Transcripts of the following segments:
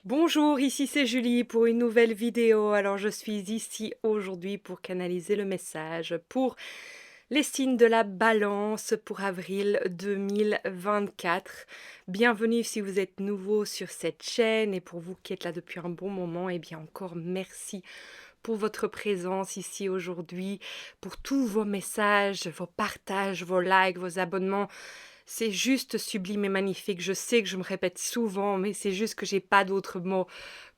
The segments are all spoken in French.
Bonjour, ici c'est Julie pour une nouvelle vidéo. Alors je suis ici aujourd'hui pour canaliser le message pour les signes de la balance pour avril 2024. Bienvenue si vous êtes nouveau sur cette chaîne et pour vous qui êtes là depuis un bon moment, eh bien encore merci pour votre présence ici aujourd'hui, pour tous vos messages, vos partages, vos likes, vos abonnements. C'est juste sublime et magnifique. Je sais que je me répète souvent, mais c'est juste que j'ai pas d'autres mots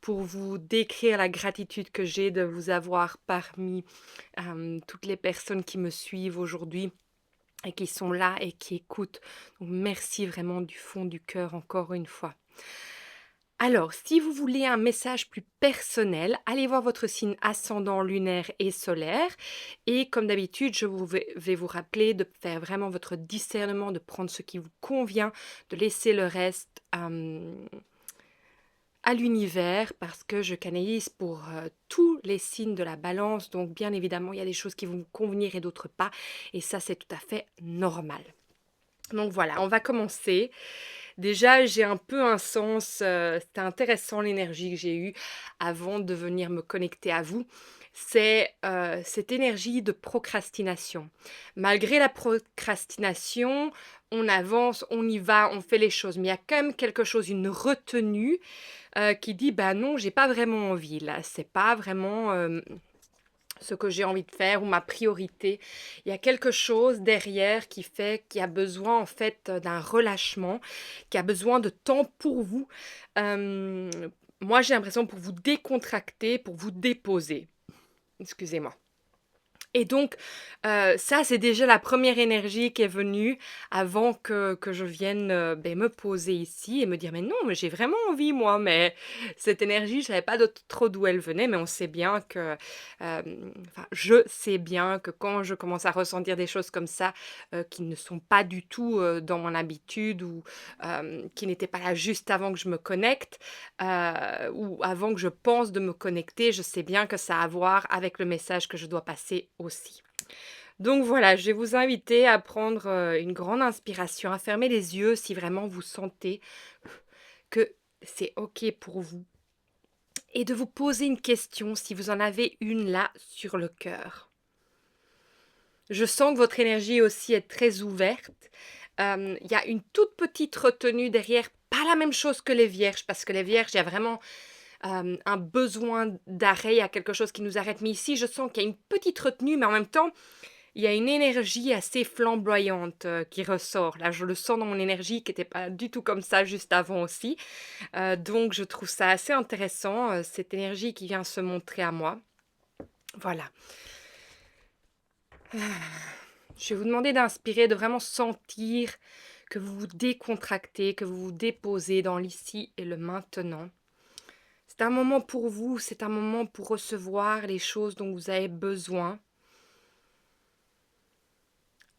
pour vous décrire la gratitude que j'ai de vous avoir parmi toutes les personnes qui me suivent aujourd'hui et qui sont là et qui écoutent. Donc merci vraiment du fond du cœur encore une fois. Alors, si vous voulez un message plus personnel, allez voir votre signe ascendant lunaire et solaire. Et comme d'habitude, vais vous rappeler de faire vraiment votre discernement, de prendre ce qui vous convient, de laisser le reste à l'univers parce que je canalise pour tous les signes de la balance. Donc, bien évidemment, il y a des choses qui vont vous convenir et d'autres pas. Et ça, c'est tout à fait normal. Donc voilà, on va commencer. Déjà, j'ai un peu un sens, c'était intéressant l'énergie que j'ai eue avant de venir me connecter à vous. C'est, cette énergie de procrastination. Malgré la procrastination, on avance, on y va, on fait les choses, mais il y a quand même quelque chose, une retenue, qui dit: «Bah non, j'ai pas vraiment envie là, c'est pas vraiment, ce que j'ai envie de faire ou ma priorité». Il y a quelque chose derrière qui fait qui a besoin en fait d'un relâchement, qui a besoin de temps pour vous. Hem, Moi j'ai l'impression pour vous décontracter, pour vous déposer. Excusez-moi. Et donc, ça, c'est déjà la première énergie qui est venue avant que je vienne, me poser ici et me dire: «Mais non, mais j'ai vraiment envie moi». Mais cette énergie, je savais pas de trop d'où elle venait, mais on sait bien que, enfin, je sais bien que quand je commence à ressentir des choses comme ça, qui ne sont pas du tout, dans mon habitude ou, qui n'étaient pas là juste avant que je me connecte, ou avant que je pense de me connecter, je sais bien que ça a à voir avec le message que je dois passer aussi. Donc voilà, je vais vous inviter à prendre, une grande inspiration, à fermer les yeux si vraiment vous sentez que c'est OK pour vous et de vous poser une question si vous en avez une là sur le cœur. Je sens que votre énergie aussi est très ouverte. Il y a une toute petite retenue derrière, pas la même chose que les vierges, parce que les vierges, il y a vraiment un besoin d'arrêt, il y a quelque chose qui nous arrête. Mais ici, je sens qu'il y a une petite retenue, mais en même temps, il y a une énergie assez flamboyante qui ressort. Là, je le sens dans mon énergie qui n'était pas du tout comme ça juste avant aussi. Donc, je trouve ça assez intéressant, cette énergie qui vient se montrer à moi. Voilà. Je vais vous demander d'inspirer, de vraiment sentir que vous vous décontractez, que vous vous déposez dans l'ici et le maintenant. C'est un moment pour vous, c'est un moment pour recevoir les choses dont vous avez besoin.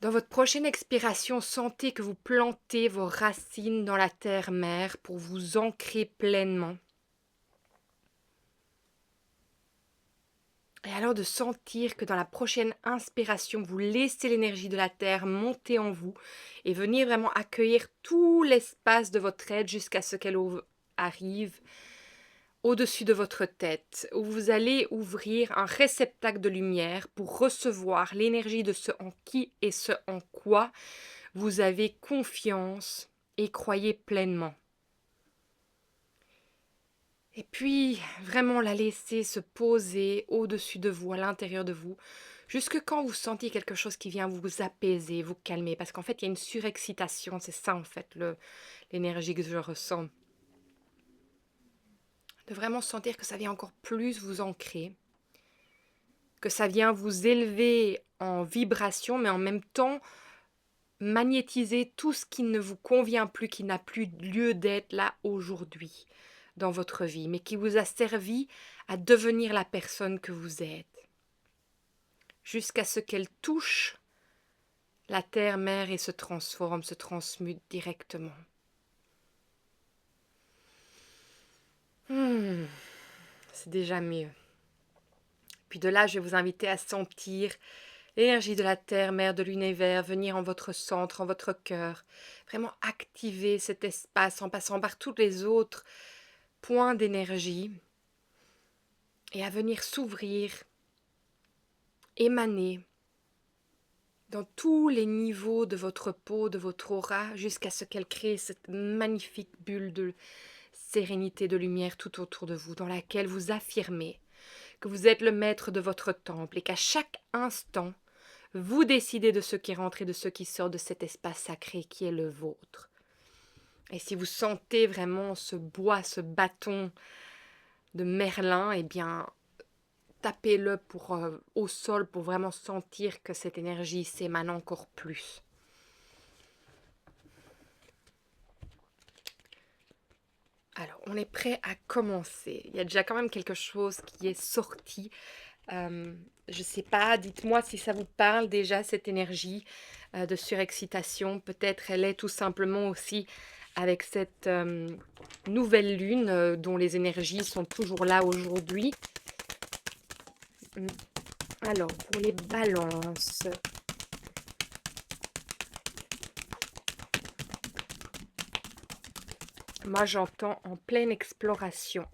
Dans votre prochaine expiration, sentez que vous plantez vos racines dans la terre-mère pour vous ancrer pleinement. Et alors de sentir que dans la prochaine inspiration, vous laissez l'énergie de la terre monter en vous et venir vraiment accueillir tout l'espace de votre être jusqu'à ce qu'elle arrive au-dessus de votre tête, où vous allez ouvrir un réceptacle de lumière pour recevoir l'énergie de ce en qui et ce en quoi vous avez confiance et croyez pleinement. Et puis, vraiment la laisser se poser au-dessus de vous, à l'intérieur de vous, jusque quand vous sentez quelque chose qui vient vous apaiser, vous calmer. Parce qu'en fait, il y a une surexcitation, c'est ça en fait l'énergie que je ressens. De vraiment sentir que ça vient encore plus vous ancrer, que ça vient vous élever en vibration, mais en même temps magnétiser tout ce qui ne vous convient plus, qui n'a plus lieu d'être là aujourd'hui dans votre vie, mais qui vous a servi à devenir la personne que vous êtes, jusqu'à ce qu'elle touche la terre-mère et se transforme, se transmute directement. C'est déjà mieux. Puis de là, je vais vous inviter à sentir l'énergie de la terre, mère de l'univers, venir en votre centre, en votre cœur. Vraiment activer cet espace en passant par tous les autres point d'énergie et à venir s'ouvrir, émaner dans tous les niveaux de votre peau, de votre aura, jusqu'à ce qu'elle crée cette magnifique bulle de sérénité, de lumière tout autour de vous, dans laquelle vous affirmez que vous êtes le maître de votre temple et qu'à chaque instant, vous décidez de ce qui rentre et de ce qui sort de cet espace sacré qui est le vôtre. Et si vous sentez vraiment ce bois, ce bâton de Merlin, eh bien, tapez-le au sol pour vraiment sentir que cette énergie s'émane encore plus. Alors, on est prêt à commencer. Il y a déjà quand même quelque chose qui est sorti. Je ne sais pas, dites-moi si ça vous parle déjà, cette énergie de surexcitation. Peut-être elle est tout simplement aussi avec cette nouvelle lune dont les énergies sont toujours là aujourd'hui. Alors, pour les balances, moi j'entends en pleine exploration.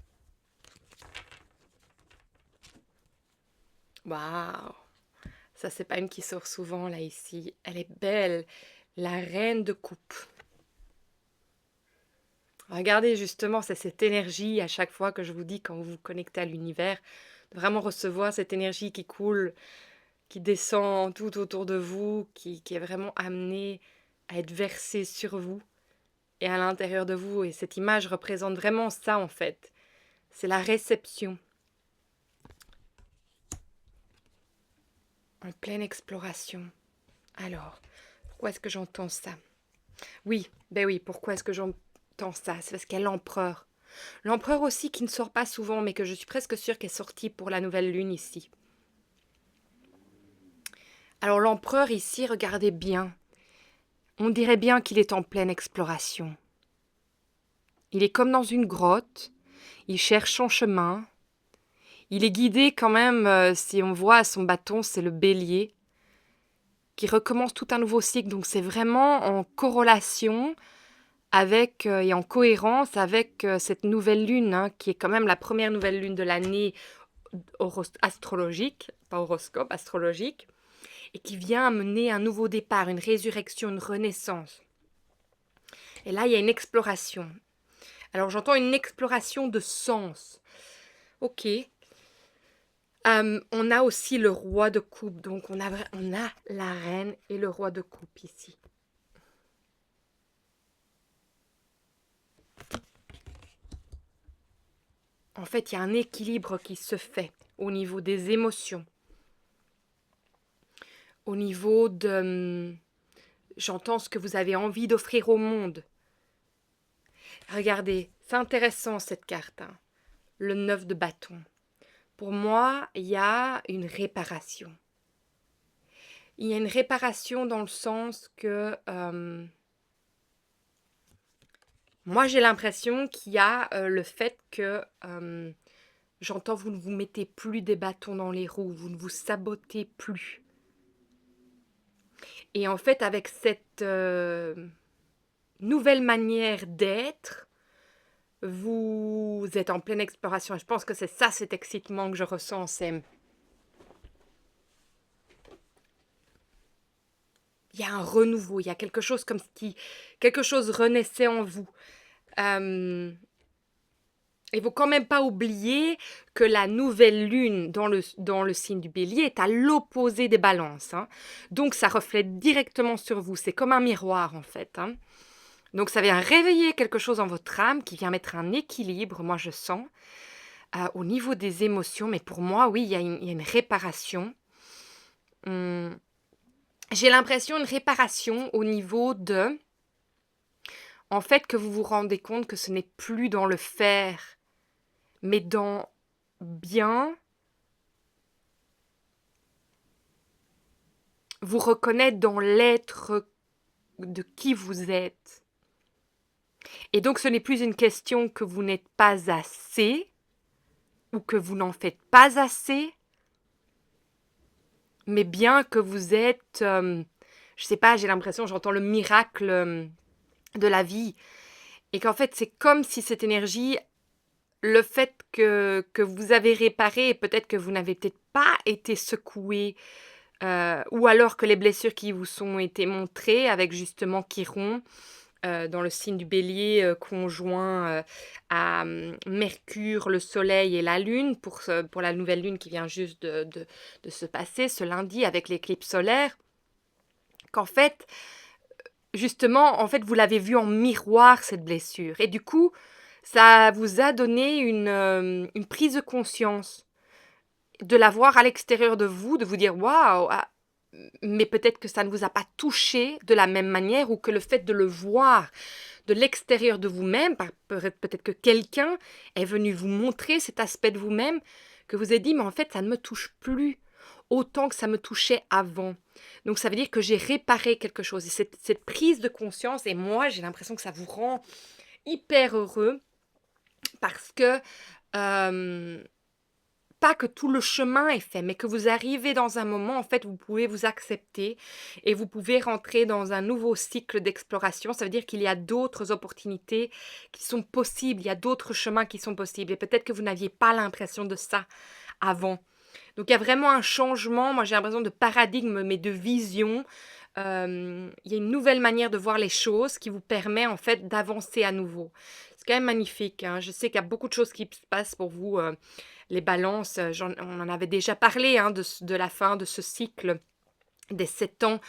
Waouh! Ça, c'est pas une qui sort souvent là ici. Elle est belle, la reine de coupe. Regardez justement, c'est cette énergie à chaque fois que je vous dis quand vous vous connectez à l'univers, de vraiment recevoir cette énergie qui coule, qui descend tout autour de vous, qui est vraiment amenée à être versée sur vous et à l'intérieur de vous. Et cette image représente vraiment ça en fait. C'est la réception. En pleine exploration. Alors, pourquoi est-ce que j'entends ça? Oui, ben oui, pourquoi est-ce que j'entends ça? C'est parce qu'il y a l'empereur. L'empereur aussi qui ne sort pas souvent, mais que je suis presque sûre qu'est sorti pour la nouvelle lune ici. Alors l'empereur ici, regardez bien. On dirait bien qu'il est en pleine exploration. Il est comme dans une grotte, il cherche son chemin. Il est guidé quand même, si on voit son bâton, c'est le bélier, qui recommence tout un nouveau cycle. Donc c'est vraiment en corrélation avec et en cohérence avec cette nouvelle lune, hein, qui est quand même la première nouvelle lune de l'année astrologique, pas horoscope, astrologique, et qui vient amener un nouveau départ, une résurrection, une renaissance. Et là, il y a une exploration. Alors j'entends une exploration de sens. Ok. On a aussi le roi de coupe, donc on a la reine et le roi de coupe ici. En fait, il y a un équilibre qui se fait au niveau des émotions, au niveau de... J'entends ce que vous avez envie d'offrir au monde. Regardez, c'est intéressant cette carte, hein. Le 9 de bâton. Pour moi, il y a une réparation. Il y a une réparation dans le sens que... moi, j'ai l'impression qu'il y a le fait que... j'entends, vous ne vous mettez plus des bâtons dans les roues, vous ne vous sabotez plus. Et en fait, avec cette nouvelle manière d'être, vous êtes en pleine exploration. Et je pense que c'est ça, cet excitement que je ressens. C'est... Il y a un renouveau, il y a quelque chose comme si quelque chose renaissait en vous. Il ne faut quand même pas oublier que la nouvelle lune dans le signe du bélier est à l'opposé des balances, hein. Donc ça reflète directement sur vous. C'est comme un miroir en fait, hein. Donc ça vient réveiller quelque chose en votre âme qui vient mettre un équilibre, moi je sens, au niveau des émotions. Mais pour moi, oui, il y a une réparation. J'ai l'impression une réparation au niveau de... En fait, que vous vous rendez compte que ce n'est plus dans le faire, mais dans bien vous reconnaître dans l'être de qui vous êtes. Et donc, ce n'est plus une question que vous n'êtes pas assez ou que vous n'en faites pas assez, mais bien que vous êtes, je sais pas, j'ai l'impression, j'entends le miracle de la vie. Et qu'en fait, c'est comme si cette énergie le fait que vous avez réparé et peut-être que vous n'avez peut-être pas été secoué, ou alors que les blessures qui vous sont été montrées avec justement Chiron, dans le signe du Bélier, conjoint, à, Mercure, le Soleil et la Lune pour la nouvelle lune qui vient juste de se passer ce lundi avec l'éclipse solaire, qu'en fait, justement, en fait, vous l'avez vue en miroir cette blessure et du coup, ça vous a donné une prise de conscience. De la voir à l'extérieur de vous, de vous dire: «Waouh, ah, mais peut-être que ça ne vous a pas touché de la même manière ou que le fait de le voir de l'extérieur de vous-même, peut-être que quelqu'un est venu vous montrer cet aspect de vous-même que vous avez dit: «Mais en fait, ça ne me touche plus autant que ça me touchait avant». Donc ça veut dire que j'ai réparé quelque chose et cette prise de conscience et moi, j'ai l'impression que ça vous rend hyper heureux parce que, hem pas que tout le chemin est fait, mais que vous arrivez dans un moment, en fait, où vous pouvez vous accepter et vous pouvez rentrer dans un nouveau cycle d'exploration. Ça veut dire qu'il y a d'autres opportunités qui sont possibles, il y a d'autres chemins qui sont possibles et peut-être que vous n'aviez pas l'impression de ça avant. Donc il y a vraiment un changement, moi j'ai l'impression de paradigme, mais de vision. Il y a une nouvelle manière de voir les choses qui vous permet en fait d'avancer à nouveau. C'est quand même magnifique, hein. Je sais qu'il y a beaucoup de choses qui se passent pour vous, les balances, on en avait déjà parlé, hein, de la fin de ce cycle des 7 ans.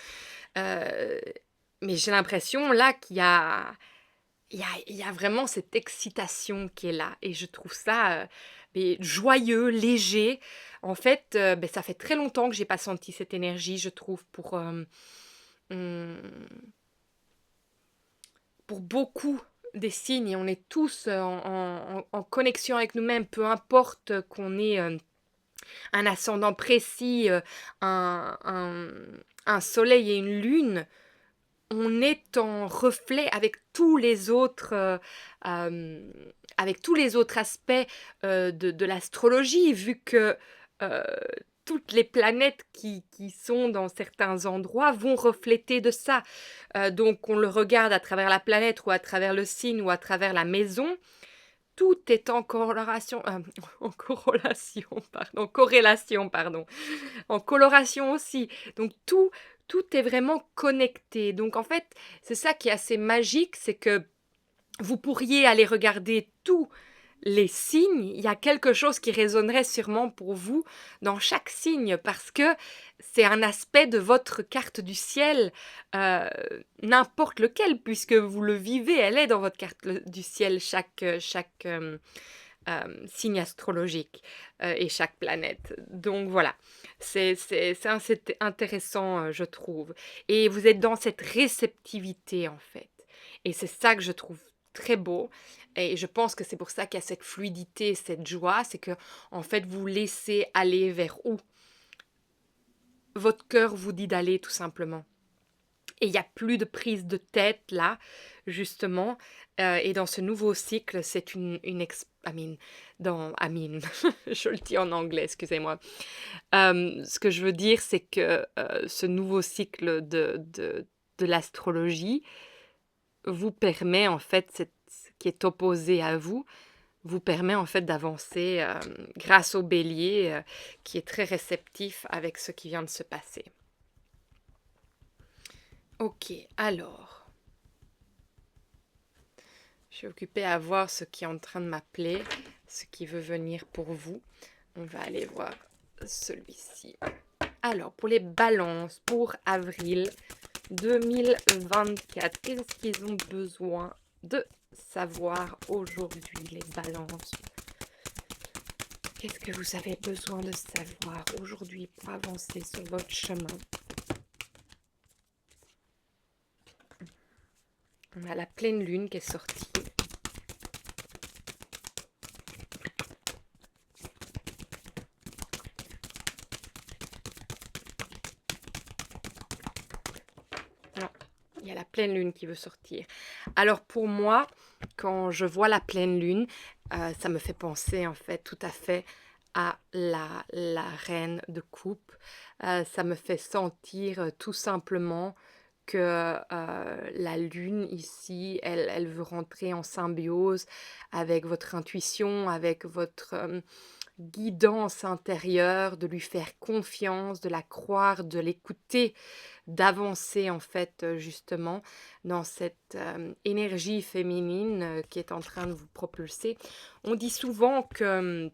Heu, mais j'ai l'impression là qu'il y a vraiment cette excitation qui est là et je trouve ça, beh, joyeux, léger. En fait, beh, ça fait très longtemps que j'ai pas senti cette énergie, je trouve, mmh, pour beaucoup des signes et on est tous, en connexion avec nous-mêmes, peu importe qu'on ait, un ascendant précis, un soleil et une lune, on est en reflet hem, avec tous les autres aspects, de l'astrologie vu que, heu, toutes les planètes qui sont dans certains endroits vont refléter de ça. Donc on le regarde à travers la planète ou à travers le signe ou à travers la maison, tout est en corrélation, en corrélation, pardon, en coloration aussi. Donc tout est vraiment connecté. Donc en fait, c'est ça qui est assez magique, c'est que vous pourriez aller regarder tous les signes, il y a quelque chose qui résonnerait sûrement pour vous dans chaque signe parce que c'est un aspect de votre carte du ciel, heu, n'importe lequel puisque vous le vivez, elle est dans votre carte du ciel, signe astrologique, et chaque planète. Donc voilà, c'est intéressant, je trouve et vous êtes dans cette réceptivité, en fait et c'est ça que je trouve très beau et je pense que c'est pour ça qu'il y a cette fluidité, cette joie, c'est que en fait, vous laissez aller vers où votre cœur vous dit d'aller, tout simplement. Et il y a plus de prise de tête là, justement, et dans ce nouveau cycle, c'est une ex I mean, je le dis en anglais, excusez-moi. Ce que je veux dire, c'est que, ce nouveau cycle de l'astrologie vous permet en fait cette qui est opposé à vous, vous permet en fait d'avancer, grâce au Bélier, qui est très réceptif avec ce qui vient de se passer. OK, alors je suis occupée à voir ce qui est en train de m'appeler, ce qui veut venir pour vous. On va aller voir celui-ci. Alors, pour les balances, pour avril 2024, qu'est-ce qu'ils ont besoin de savoir aujourd'hui, les balances? Qu'est-ce que vous avez besoin de savoir aujourd'hui pour avancer sur votre chemin? On a la pleine lune qui est sortie. Non, il y a la pleine lune qui veut sortir. Alors pour moi, quand je vois la pleine lune, ça me fait penser en fait tout à fait à la reine de coupe. Ça me fait sentir, tout simplement que la lune ici, elle veut rentrer en symbiose avec votre intuition, avec votre guidance intérieure, de lui faire confiance, de la croire, de l'écouter, d'avancer en fait justement dans cette énergie féminine qui est en train de vous propulser. On dit souvent que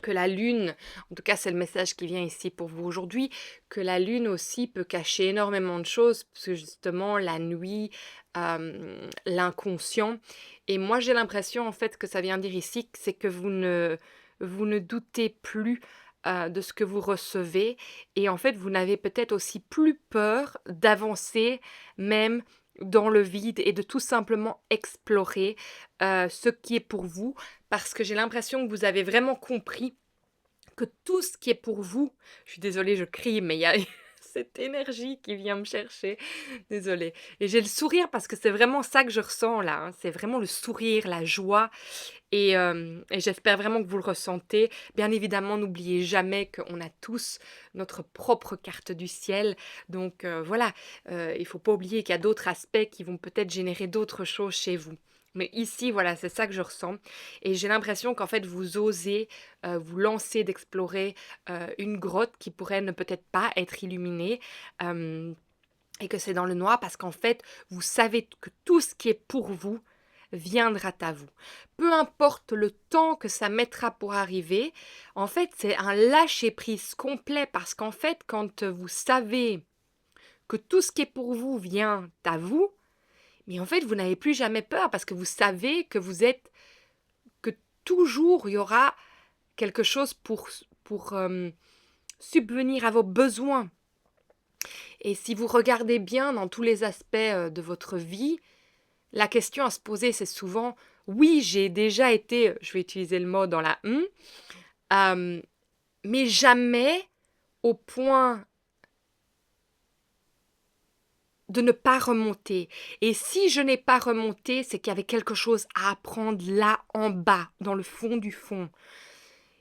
la lune, en tout cas c'est le message qui vient ici pour vous aujourd'hui, que la lune aussi peut cacher énormément de choses, parce que justement la nuit, l'inconscient. Et moi j'ai l'impression en fait que ça vient dire ici, c'est que vous ne doutez plus de ce que vous recevez. Et en fait vous n'avez peut-être aussi plus peur d'avancer même dans le vide et de tout simplement explorer ce qui est pour vous, parce que j'ai l'impression que vous avez vraiment compris que tout ce qui est pour vous, je suis désolée, je crie, mais il y a cette énergie qui vient me chercher, désolée. Et j'ai le sourire parce que c'est vraiment ça que je ressens là, hein. C'est vraiment le sourire, la joie, et j'espère vraiment que vous le ressentez. Bien évidemment, n'oubliez jamais qu'on a tous notre propre carte du ciel. Donc voilà, il ne faut pas oublier qu'il y a d'autres aspects qui vont peut-être générer d'autres choses chez vous. Mais ici, voilà, c'est ça que je ressens. Et j'ai l'impression qu'en fait, vous osez vous lancer d'explorer une grotte qui pourrait ne peut-être pas être illuminée. euh, et que c'est dans le noir parce qu'en fait, vous savez que tout ce qui est pour vous viendra à vous. Peu importe le temps que ça mettra pour arriver, en fait, c'est un lâcher-prise complet parce qu'en fait, quand vous savez que tout ce qui est pour vous vient à vous, mais en fait, vous n'avez plus jamais peur parce que vous savez que que toujours il y aura quelque chose pour subvenir à vos besoins. Et si vous regardez bien dans tous les aspects de votre vie, la question à se poser, c'est souvent, oui, j'ai déjà été, je vais utiliser le mot dans la euh, mais jamais au point de ne pas remonter. Et si je n'ai pas remonté, c'est qu'il y avait quelque chose à apprendre là en bas, dans le fond du fond.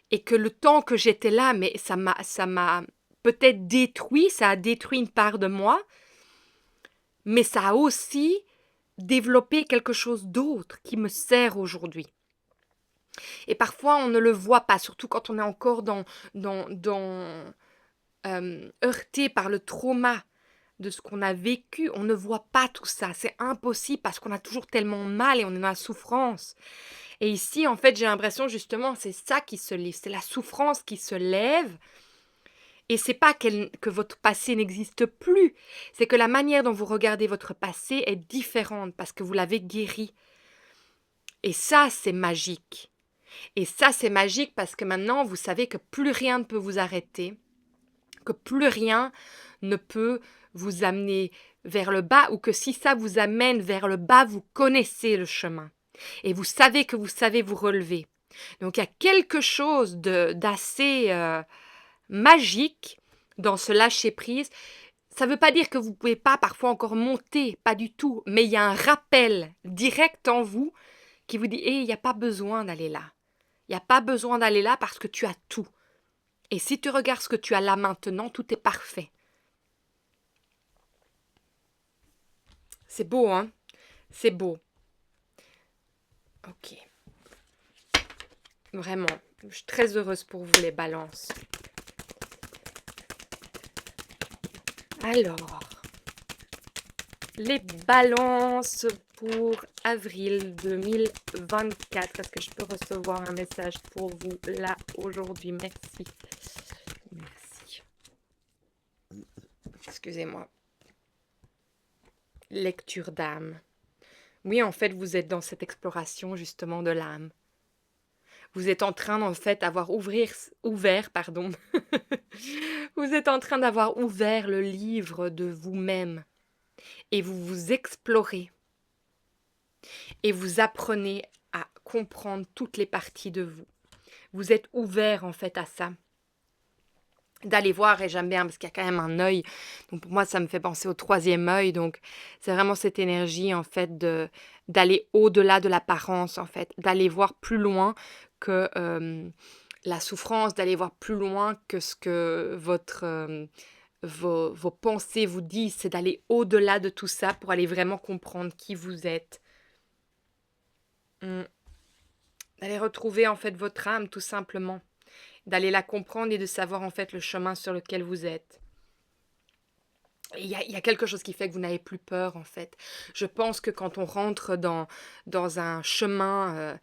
Et que le temps que j'étais là, mais ça m'a peut-être détruit, ça a détruit une part de moi, mais ça a aussi développé quelque chose d'autre qui me sert aujourd'hui. Et parfois, on ne le voit pas, surtout quand on est encore heurté par le trauma de ce qu'on a vécu. On ne voit pas tout ça. C'est impossible parce qu'on a toujours tellement mal et on est dans la souffrance. Et ici, en fait, j'ai l'impression justement, c'est ça qui se lève. C'est la souffrance qui se lève. Et c'est pas que votre passé n'existe plus. C'est que la manière dont vous regardez votre passé est différente parce que vous l'avez guéri. Et ça, c'est magique. Et ça, c'est magique parce que maintenant, vous savez que plus rien ne peut vous arrêter, que plus rien ne peut vous amener vers le bas, ou que si ça vous amène vers le bas, vous connaissez le chemin. Et vous savez que vous savez vous relever. Donc, il y a quelque chose d'assez magique dans ce lâcher-prise. Ça ne veut pas dire que vous ne pouvez pas parfois encore monter, pas du tout, mais il y a un rappel direct en vous qui vous dit « il n'y a pas besoin d'aller là. Il n'y a pas besoin d'aller là parce que tu as tout. Et si tu regardes ce que tu as là maintenant, tout est parfait. » C'est beau, hein? C'est beau. Ok. Vraiment. Je suis très heureuse pour vous, les balances. Alors, les balances pour avril 2024. Est-ce que je peux recevoir un message pour vous là aujourd'hui? Merci. Merci. Excusez-moi. Lecture d'âme. Oui, en fait, vous êtes dans cette exploration justement de l'âme. Vous êtes en train, en fait, ouvert, pardon. Vous êtes en train d'avoir ouvert le livre de vous-même. Et vous vous explorez. Et vous apprenez à comprendre toutes les parties de vous. Vous êtes ouvert, en fait, à ça. D'aller voir, et j'aime bien, parce qu'il y a quand même un œil. Donc, pour moi, ça me fait penser au troisième œil. Donc, c'est vraiment cette énergie, en fait, d'aller au-delà de l'apparence, en fait. D'aller voir plus loin que la souffrance, d'aller voir plus loin que ce que vos pensées vous disent, c'est d'aller au-delà de tout ça pour aller vraiment comprendre qui vous êtes. Mm. D'aller retrouver en fait votre âme tout simplement. D'aller la comprendre et de savoir en fait le chemin sur lequel vous êtes. Il y a quelque chose qui fait que vous n'avez plus peur, en fait. Je pense que quand on rentre dans un chemin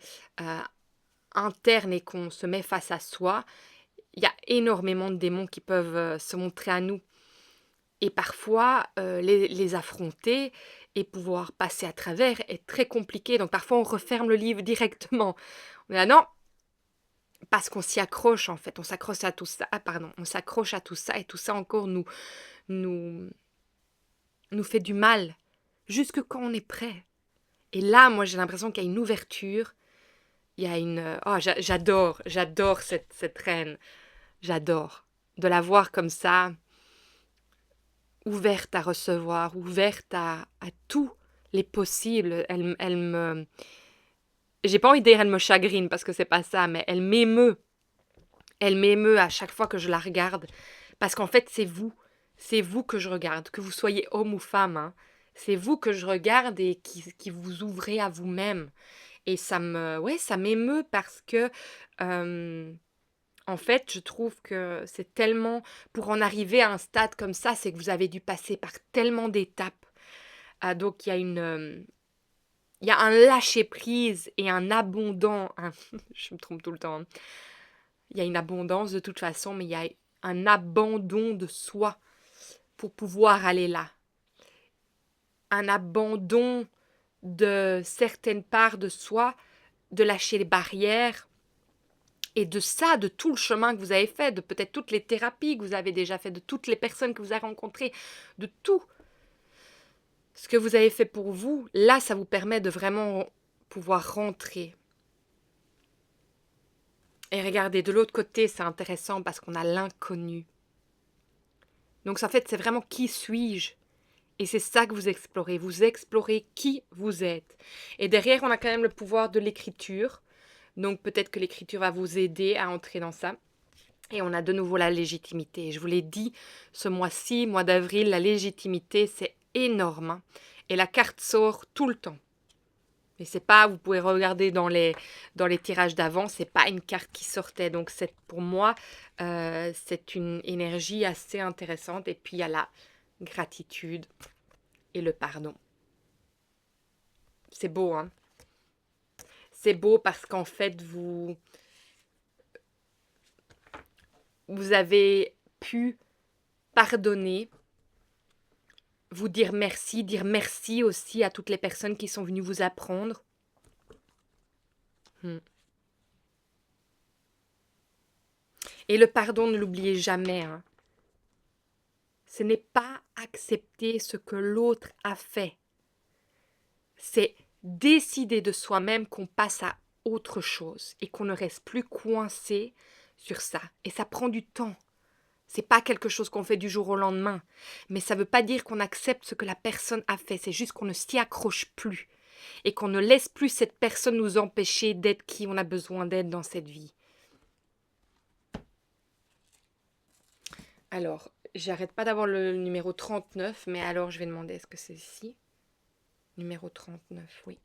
interne et qu'on se met face à soi, il y a énormément de démons qui peuvent se montrer à nous. Et parfois, les affronter et pouvoir passer à travers est très compliqué. Donc parfois, on referme le livre directement. On est là, non, parce qu'on s'y accroche, en fait. On s'accroche à tout ça. Ah, pardon. On s'accroche à tout ça et tout ça encore nous, nous fait du mal. Jusque quand on est prêt. Et là, moi, j'ai l'impression qu'il y a une ouverture. Il y a une... Oh, j'adore cette reine. J'adore. De la voir comme ça, ouverte à recevoir, ouverte à tous les possibles. Elle me... J'ai pas envie de dire elle me chagrine, parce que c'est pas ça, mais elle m'émeut. Elle m'émeut à chaque fois que je la regarde. Parce qu'en fait, c'est vous. C'est vous que je regarde. Que vous soyez homme ou femme, hein. C'est vous que je regarde et qui vous ouvrez à vous-même. Et ça m'émeut parce que, en fait, je trouve que c'est tellement, pour en arriver à un stade comme ça, c'est que vous avez dû passer par tellement d'étapes. Ah, donc, il y a un lâcher-prise et un abondant, je me trompe tout le temps, hein. Il y a une abondance de toute façon, mais il y a un abandon de soi pour pouvoir aller là. Un abandon de certaines parts de soi, de lâcher les barrières. Et de ça, de tout le chemin que vous avez fait, de peut-être toutes les thérapies que vous avez déjà fait, de toutes les personnes que vous avez rencontrées, de tout ce que vous avez fait pour vous, là, ça vous permet de vraiment pouvoir rentrer. Et regardez, de l'autre côté, c'est intéressant parce qu'on a l'inconnu. Donc, en fait, c'est vraiment qui suis-je? Et c'est ça que vous explorez. Vous explorez qui vous êtes. Et derrière, on a quand même le pouvoir de l'écriture. Donc, peut-être que l'écriture va vous aider à entrer dans ça. Et on a de nouveau la légitimité. Je vous l'ai dit, ce mois-ci, mois d'avril, la légitimité, c'est énorme, hein. Et la carte sort tout le temps. Et c'est pas, vous pouvez regarder dans les tirages d'avant, c'est pas une carte qui sortait. Donc pour moi, c'est une énergie assez intéressante. Et puis il y a la gratitude et le pardon. C'est beau, hein. C'est beau parce qu'en fait, vous avez pu pardonner, vous dire merci aussi à toutes les personnes qui sont venues vous apprendre. Et le pardon, ne l'oubliez jamais, hein. Ce n'est pas accepter ce que l'autre a fait. C'est décider de soi-même qu'on passe à autre chose et qu'on ne reste plus coincé sur ça. Et ça prend du temps. C'est pas quelque chose qu'on fait du jour au lendemain. Mais ça ne veut pas dire qu'on accepte ce que la personne a fait. C'est juste qu'on ne s'y accroche plus. Et qu'on ne laisse plus cette personne nous empêcher d'être qui on a besoin d'être dans cette vie. Alors, j'arrête pas d'avoir le numéro 39, mais alors je vais demander, est-ce que c'est ici? Numéro 39, oui.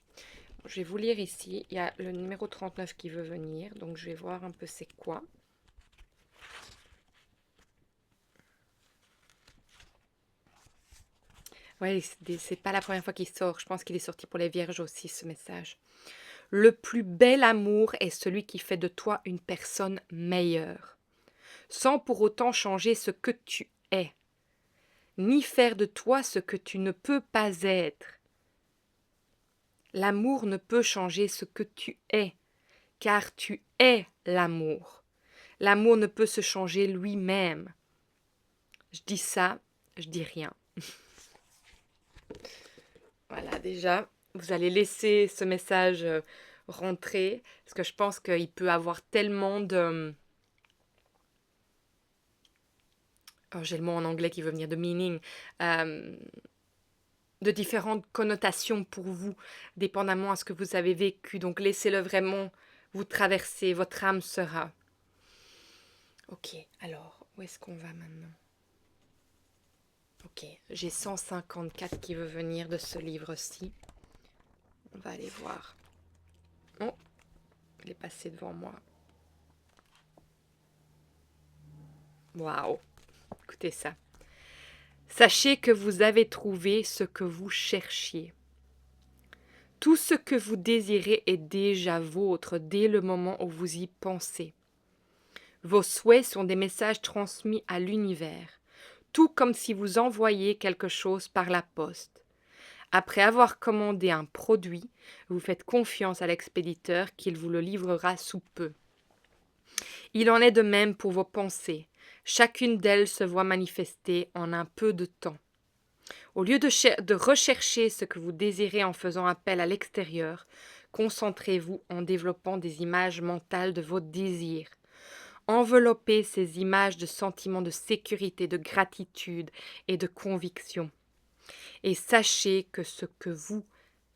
Je vais vous lire ici. Il y a le numéro 39 qui veut venir, donc je vais voir un peu c'est quoi. Ouais, c'est pas la première fois qu'il sort. Je pense qu'il est sorti pour les vierges aussi, ce message. Le plus bel amour est celui qui fait de toi une personne meilleure, sans pour autant changer ce que tu es, ni faire de toi ce que tu ne peux pas être. L'amour ne peut changer ce que tu es, car tu es l'amour. L'amour ne peut se changer lui-même. Je dis ça, je dis rien. Voilà, déjà, vous allez laisser ce message rentrer, parce que je pense qu'il peut avoir tellement de... Oh, j'ai le mot en anglais qui veut venir de meaning. De différentes connotations pour vous, dépendamment à ce que vous avez vécu. Donc laissez-le vraiment vous traverser, votre âme sera. Ok, alors, où est-ce qu'on va maintenant? Ok, j'ai 154 qui veut venir de ce livre-ci. On va aller voir. Oh, il est passé devant moi. Waouh, écoutez ça. Sachez que vous avez trouvé ce que vous cherchiez. Tout ce que vous désirez est déjà vôtre dès le moment où vous y pensez. Vos souhaits sont des messages transmis à l'univers, tout comme si vous envoyiez quelque chose par la poste. Après avoir commandé un produit, vous faites confiance à l'expéditeur qu'il vous le livrera sous peu. Il en est de même pour vos pensées. Chacune d'elles se voit manifester en un peu de temps. Au lieu de rechercher ce que vous désirez en faisant appel à l'extérieur, concentrez-vous en développant des images mentales de vos désirs. Enveloppez ces images de sentiments de sécurité, de gratitude et de conviction. Et sachez que ce que vous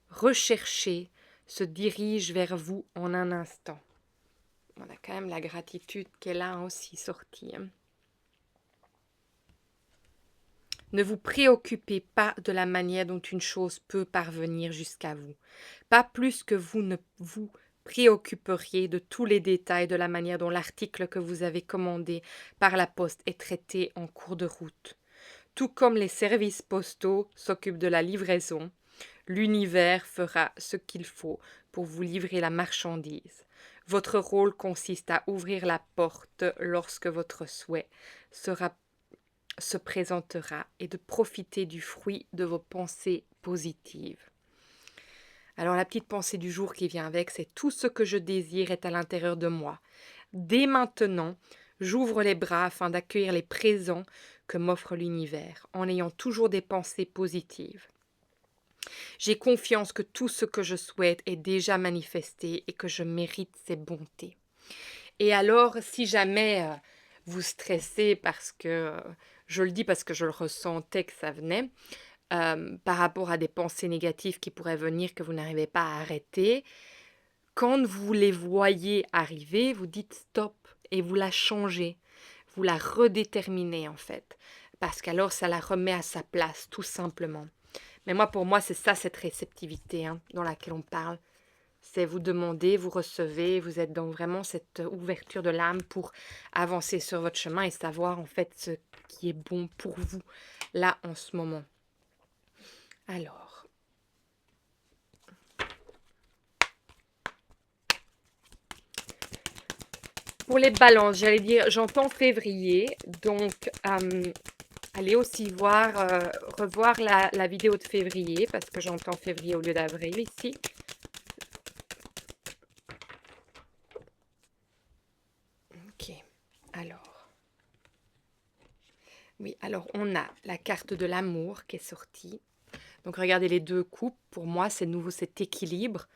recherchez se dirige vers vous en un instant. On a quand même la gratitude qui est là aussi sortie. Ne vous préoccupez pas de la manière dont une chose peut parvenir jusqu'à vous, pas plus que vous ne vous préoccuperiez de tous les détails de la manière dont l'article que vous avez commandé par la poste est traité en cours de route. Tout comme les services postaux s'occupent de la livraison, l'univers fera ce qu'il faut pour vous livrer la marchandise. Votre rôle consiste à ouvrir la porte lorsque votre souhait se présentera et de profiter du fruit de vos pensées positives. Alors la petite pensée du jour qui vient avec, c'est tout ce que je désire est à l'intérieur de moi. Dès maintenant, j'ouvre les bras afin d'accueillir les présents que m'offre l'univers, en ayant toujours des pensées positives. J'ai confiance que tout ce que je souhaite est déjà manifesté et que je mérite ses bontés. Et alors, si jamais vous stressez parce que, je le dis parce que je le ressentais que ça venait, par rapport à des pensées négatives qui pourraient venir que vous n'arrivez pas à arrêter, quand vous les voyez arriver, vous dites stop et vous la changez, vous la redéterminez en fait, parce qu'alors ça la remet à sa place tout simplement. Mais pour moi, c'est ça cette réceptivité dans laquelle on parle. C'est vous demandez, vous recevez, vous êtes dans vraiment cette ouverture de l'âme pour avancer sur votre chemin et savoir en fait ce qui est bon pour vous là en ce moment. Alors, pour les balances, j'allais dire, j'entends février, donc allez aussi revoir la vidéo de février, parce que j'entends février au lieu d'avril ici. Ok, alors. Oui, alors on a la carte de l'amour qui est sortie. Donc regardez les deux coupes, pour moi c'est nouveau cet équilibre.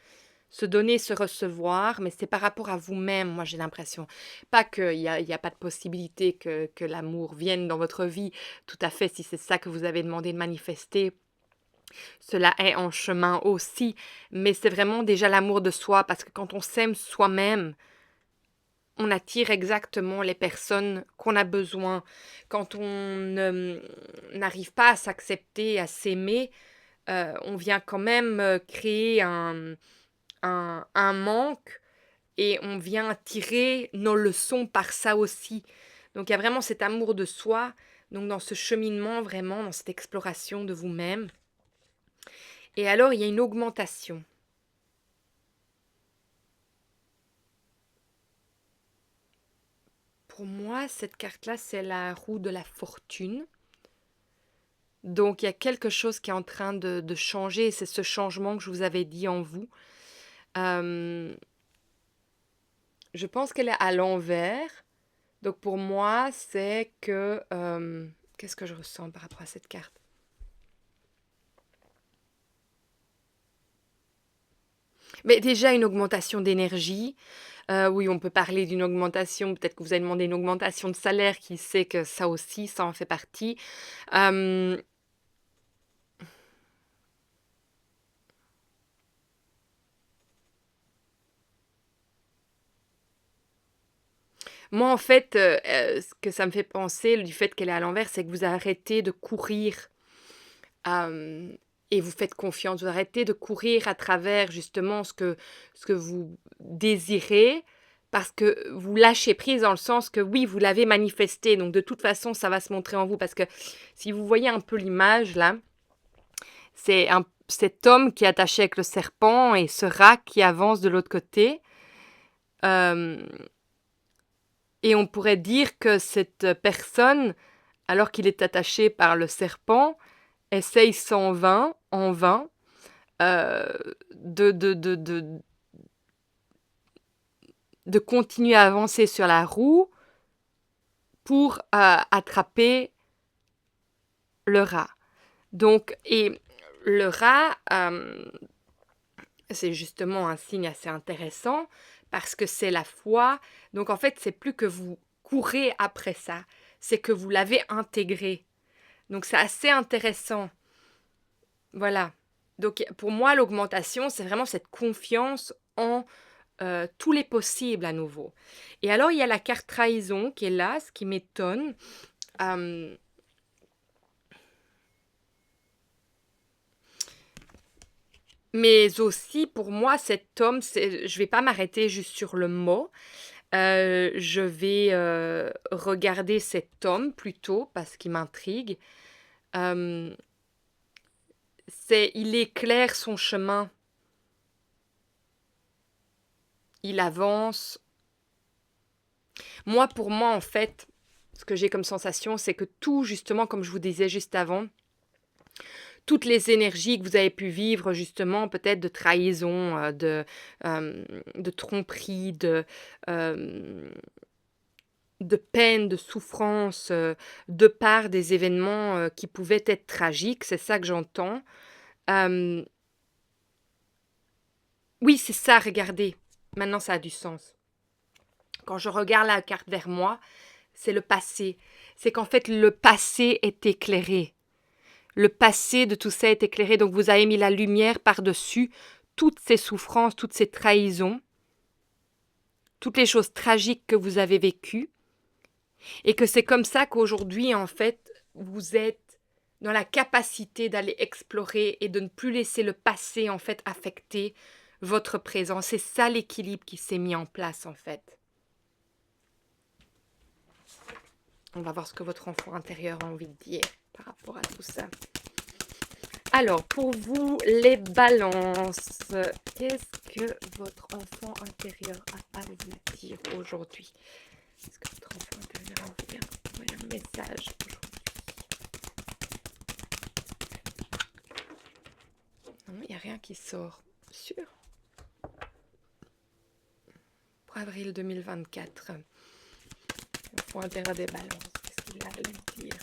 Se donner, se recevoir, mais c'est par rapport à vous-même, moi j'ai l'impression. Pas qu'il n'y a pas de possibilité que l'amour vienne dans votre vie, tout à fait, si c'est ça que vous avez demandé de manifester, cela est en chemin aussi, mais c'est vraiment déjà l'amour de soi, parce que quand on s'aime soi-même, on attire exactement les personnes qu'on a besoin. Quand on n'arrive pas à s'accepter, à s'aimer, on vient quand même créer un manque et on vient tirer nos leçons par ça aussi. Donc il y a vraiment cet amour de soi, donc dans ce cheminement vraiment, dans cette exploration de vous-même. Et alors il y a une augmentation. Pour moi, cette carte-là, c'est la roue de la fortune. Donc il y a quelque chose qui est en train de changer, et c'est ce changement que je vous avais dit en vous. Je pense qu'elle est à l'envers. Donc pour moi, c'est que... qu'est-ce que je ressens par rapport à cette carte? Mais déjà une augmentation d'énergie. Oui, on peut parler d'une augmentation. Peut-être que vous avez demandé une augmentation de salaire. Qui sait que ça aussi, ça en fait partie. Euh, Moi, en fait, ce que ça me fait penser, du fait qu'elle est à l'envers, c'est que vous arrêtez de courir, hem et vous faites confiance. Vous arrêtez de courir à travers justement ce que vous désirez, parce que vous lâchez prise dans le sens que oui, vous l'avez manifesté, donc de toute façon, ça va se montrer en vous. Parce que si vous voyez un peu l'image là, c'est cet homme qui est attaché avec le serpent et ce rat qui avance de l'autre côté. Hem Et on pourrait dire que cette personne, alors qu'il est attaché par le serpent, essaye en vain, de continuer à avancer sur la roue pour, attraper le rat. Donc et le rat, c'est justement un signe assez intéressant parce que c'est la foi. Donc en fait, c'est plus que vous courez après ça, c'est que vous l'avez intégré. Donc c'est assez intéressant. Voilà. Donc pour moi, l'augmentation, c'est vraiment cette confiance en tous les possibles à nouveau. Et alors, il y a la carte trahison qui est là, ce qui m'étonne. Euh, mais aussi, pour moi, cet homme, je vais pas m'arrêter juste sur le mot. Je vais regarder cet homme plutôt parce qu'il m'intrigue. Euh, il éclaire son chemin. Il avance. Moi, pour moi, en fait, ce que j'ai comme sensation, c'est que tout, justement, comme je vous disais juste avant, toutes les énergies que vous avez pu vivre, justement, peut-être de trahison, de tromperie, euh, de peine, de souffrance, de part des événements qui pouvaient être tragiques, c'est ça que j'entends. Euh, oui, c'est ça, regardez. Maintenant, ça a du sens. Quand je regarde la carte vers moi, c'est le passé. C'est qu'en fait, le passé est éclairé. Le passé de tout ça est éclairé. Donc, vous avez mis la lumière par-dessus toutes ces souffrances, toutes ces trahisons, toutes les choses tragiques que vous avez vécues. Et que c'est comme ça qu'aujourd'hui, en fait, vous êtes dans la capacité d'aller explorer et de ne plus laisser le passé, en fait, affecter votre présent. C'est ça l'équilibre qui s'est mis en place, en fait. On va voir ce que votre enfant intérieur a envie de dire par rapport à tout ça. Alors, pour vous, les balances, qu'est-ce que votre enfant intérieur a à vous dire aujourd'hui? Qu'est-ce que votre enfant intérieur a à vous dire? Envoyez un message aujourd'hui. Non, il n'y a rien qui sort. Sûr? Pour avril 2024. L'enfant intérieur des balances, qu'est-ce qu'il a à vous dire?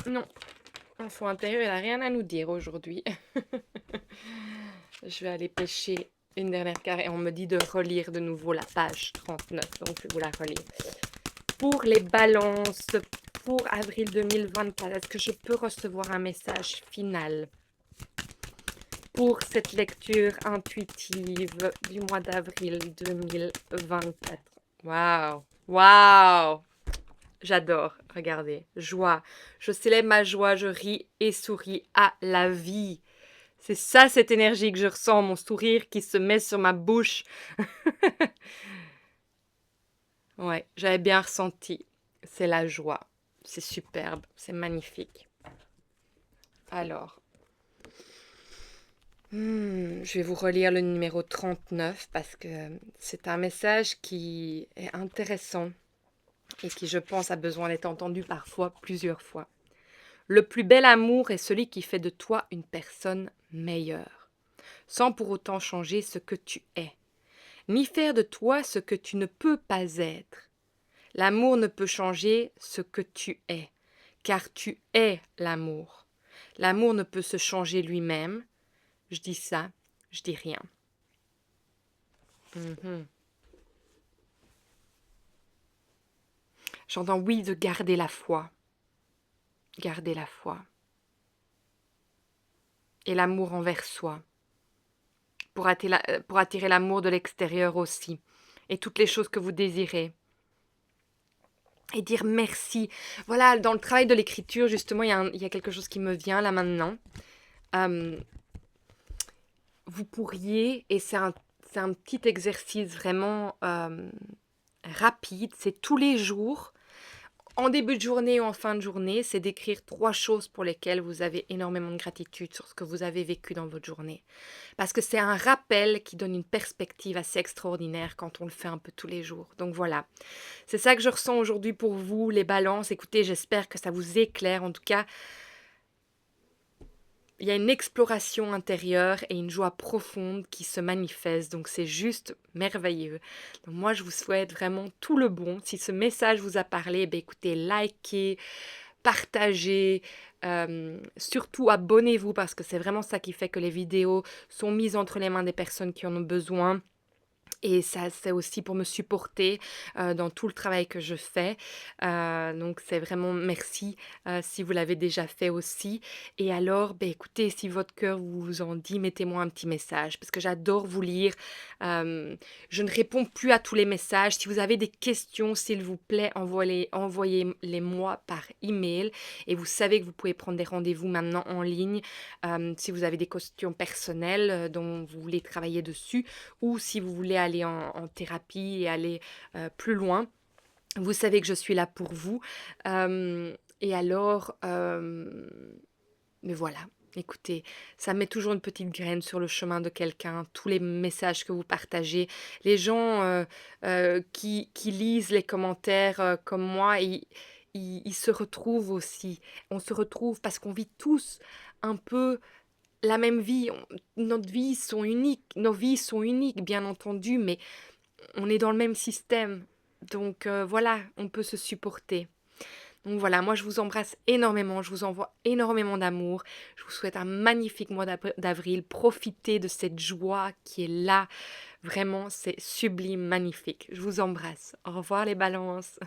Non, l'enfant intérieur, il n'a rien à nous dire aujourd'hui. Je vais aller pêcher une dernière carte et on me dit de relire de nouveau la page 39, donc je vais vous la relire. Pour les balances, pour avril 2024, est-ce que je peux recevoir un message final pour cette lecture intuitive du mois d'avril 2024? Waouh! Waouh! J'adore, regardez, joie. Je célèbre ma joie, je ris et souris à la vie. C'est ça, cette énergie que je ressens, mon sourire qui se met sur ma bouche. Ouais, j'avais bien ressenti. C'est la joie. C'est superbe, c'est magnifique. Alors, je vais vous relire le numéro 39 parce que c'est un message qui est intéressant et qui, je pense, a besoin d'être entendu parfois, plusieurs fois. Le plus bel amour est celui qui fait de toi une personne meilleure, sans pour autant changer ce que tu es, ni faire de toi ce que tu ne peux pas être. L'amour ne peut changer ce que tu es, car tu es l'amour. L'amour ne peut se changer lui-même. Je dis ça, je dis rien. J'entends oui de garder la foi. Garder la foi. Et l'amour envers soi. pour attirer l'amour de l'extérieur aussi et toutes les choses que vous désirez. Et dire merci. Voilà, dans le travail de l'écriture, justement, il y a quelque chose qui me vient là maintenant. Euh, Vous pourriez, et c'est un petit exercice vraiment rapide, c'est tous les jours, en début de journée ou en fin de journée, c'est d'écrire 3 choses pour lesquelles vous avez énormément de gratitude sur ce que vous avez vécu dans votre journée. Parce que c'est un rappel qui donne une perspective assez extraordinaire quand on le fait un peu tous les jours. Donc voilà, c'est ça que je ressens aujourd'hui pour vous, les balances. Écoutez, j'espère que ça vous éclaire. En tout cas, il y a une exploration intérieure et une joie profonde qui se manifeste. Donc c'est juste merveilleux. Donc moi, je vous souhaite vraiment tout le bon. Si ce message vous a parlé, ben écoutez, likez, partagez, surtout abonnez-vous parce que c'est vraiment ça qui fait que les vidéos sont mises entre les mains des personnes qui en ont besoin. Et ça, c'est aussi pour me supporter dans tout le travail que je fais. Donc, c'est vraiment merci si vous l'avez déjà fait aussi. Et alors, ben, écoutez, si votre cœur vous en dit, mettez-moi un petit message parce que j'adore vous lire. Je ne réponds plus à tous les messages. Si vous avez des questions, s'il vous plaît, envoyez-les-moi par email. Et vous savez que vous pouvez prendre des rendez-vous maintenant en ligne si vous avez des questions personnelles dont vous voulez travailler dessus ou si vous voulez aller en thérapie et aller plus loin. Vous savez que je suis là pour vous. Et alors, mais voilà. Écoutez, ça met toujours une petite graine sur le chemin de quelqu'un, tous les messages que vous partagez. Les gens qui lisent les commentaires comme moi, ils se retrouvent aussi. On se retrouve parce qu'on vit tous un peu la même vie. Nos vies sont uniques, bien entendu, mais on est dans le même système. Donc voilà, on peut se supporter. Donc voilà, moi je vous embrasse énormément, je vous envoie énormément d'amour. Je vous souhaite un magnifique mois d'avril. Profitez de cette joie qui est là. Vraiment, c'est sublime, magnifique. Je vous embrasse. Au revoir les balances.